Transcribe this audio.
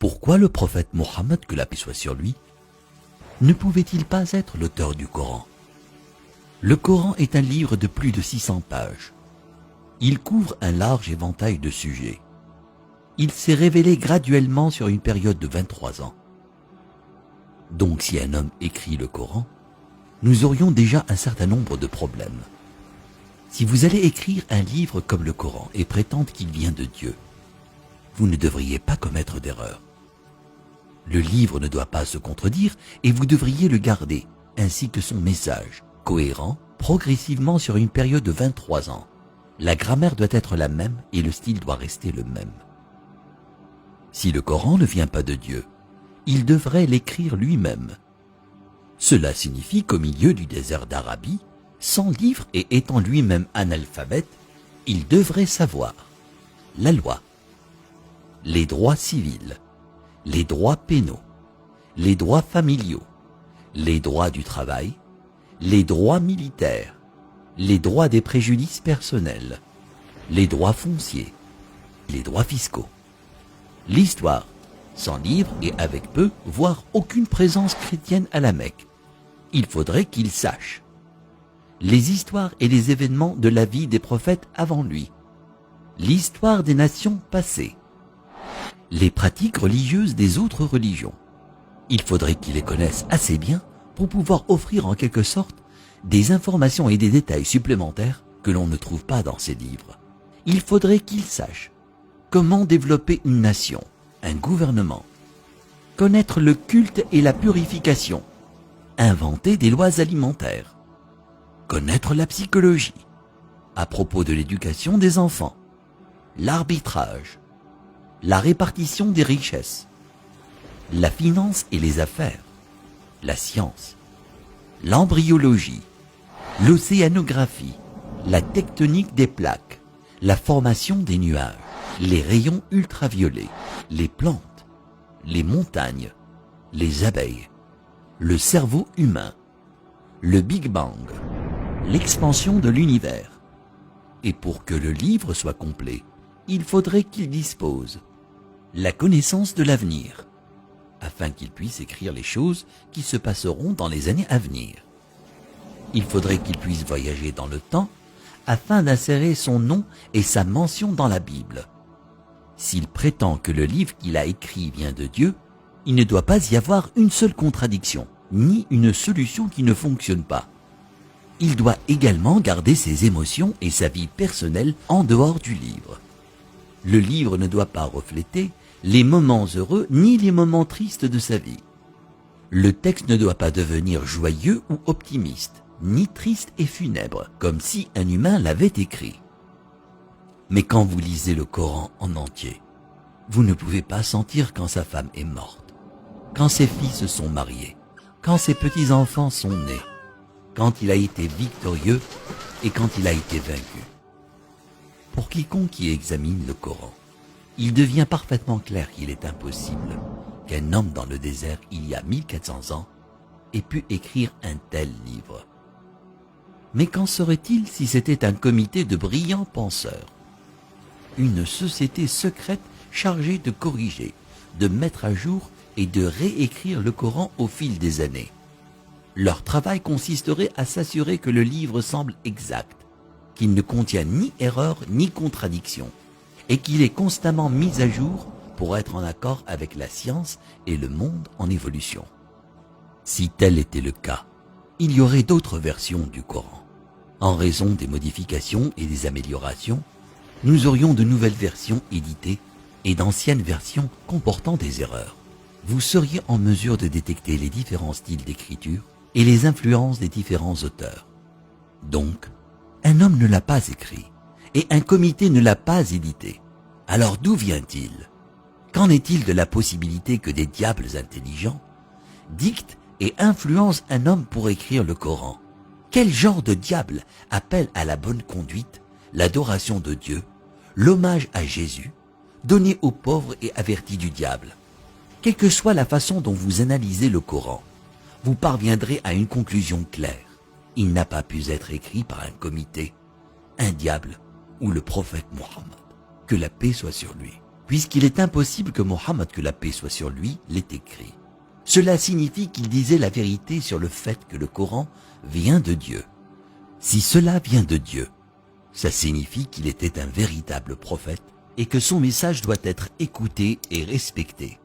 Pourquoi le prophète Mohammed, que la paix soit sur lui, ne pouvait-il pas être l'auteur du Coran? Le Coran est un livre de plus de 600 pages. Il couvre un large éventail de sujets. Il s'est révélé graduellement sur une période de 23 ans. Donc si un homme écrit le Coran, nous aurions déjà un certain nombre de problèmes. Si vous allez écrire un livre comme le Coran et prétendre qu'il vient de Dieu, vous ne devriez pas commettre d'erreur. Le livre ne doit pas se contredire et vous devriez le garder, ainsi que son message, cohérent, progressivement sur une période de 23 ans. La grammaire doit être la même et le style doit rester le même. Si le Coran ne vient pas de Dieu, il devrait l'écrire lui-même. Cela signifie qu'au milieu du désert d'Arabie, sans livre et étant lui-même analphabète, il devrait savoir la loi, les droits civils, les droits pénaux, les droits familiaux, les droits du travail, les droits militaires, les droits des préjudices personnels, les droits fonciers, les droits fiscaux. L'histoire, sans livre et avec peu, voire aucune présence chrétienne à la Mecque. Il faudrait qu'il sache les histoires et les événements de la vie des prophètes avant lui, l'histoire des nations passées, les pratiques religieuses des autres religions. Il faudrait qu'il les connaisse assez bien pour pouvoir offrir en quelque sorte des informations et des détails supplémentaires que l'on ne trouve pas dans ces livres. Il faudrait qu'il sache comment développer une nation, un gouvernement, connaître le culte et la purification, inventer des lois alimentaires, connaître la psychologie, à propos de l'éducation des enfants, l'arbitrage, la répartition des richesses, la finance et les affaires, la science, l'embryologie, l'océanographie, la tectonique des plaques, la formation des nuages, les rayons ultraviolets, les plantes, les montagnes, les abeilles, le cerveau humain, le Big Bang, l'expansion de l'univers. Et pour que le livre soit complet, il faudrait qu'il dispose la connaissance de l'avenir, afin qu'il puisse écrire les choses qui se passeront dans les années à venir. Il faudrait qu'il puisse voyager dans le temps, afin d'insérer son nom et sa mention dans la Bible. S'il prétend que le livre qu'il a écrit vient de Dieu, il ne doit pas y avoir une seule contradiction, ni une solution qui ne fonctionne pas. Il doit également garder ses émotions et sa vie personnelle en dehors du livre. Le livre ne doit pas refléter les moments heureux ni les moments tristes de sa vie. Le texte ne doit pas devenir joyeux ou optimiste, ni triste et funèbre, comme si un humain l'avait écrit. Mais quand vous lisez le Coran en entier, vous ne pouvez pas sentir quand sa femme est morte, quand ses filles se sont mariées, quand ses petits-enfants sont nés, quand il a été victorieux et quand il a été vaincu. Pour quiconque qui examine le Coran, il devient parfaitement clair qu'il est impossible qu'un homme dans le désert il y a 1400 ans ait pu écrire un tel livre. Mais qu'en serait-il si c'était un comité de brillants penseurs, une société secrète chargée de corriger, de mettre à jour et de réécrire le Coran au fil des années? Leur travail consisterait à s'assurer que le livre semble exact, qu'il ne contient ni erreur ni contradiction, et qu'il est constamment mis à jour pour être en accord avec la science et le monde en évolution. Si tel était le cas, il y aurait d'autres versions du Coran. En raison des modifications et des améliorations, nous aurions de nouvelles versions éditées et d'anciennes versions comportant des erreurs. Vous seriez en mesure de détecter les différents styles d'écriture et les influences des différents auteurs. Donc, un homme ne l'a pas écrit et un comité ne l'a pas édité. Alors d'où vient-il? Qu'en est-il de la possibilité que des diables intelligents dictent et influencent un homme pour écrire le Coran? Quel genre de diable appelle à la bonne conduite, l'adoration de Dieu, l'hommage à Jésus, donné aux pauvres et averti du diable? Quelle que soit la façon dont vous analysez le Coran, vous parviendrez à une conclusion claire. Il n'a pas pu être écrit par un comité, un diable ou le prophète Mohammed, que la paix soit sur lui. puisqu'il est impossible que Mohammed, que la paix soit sur lui, l'ait écrit. Cela signifie qu'il disait la vérité sur le fait que le Coran vient de Dieu. Si cela vient de Dieu, ça signifie qu'il était un véritable prophète et que son message doit être écouté et respecté.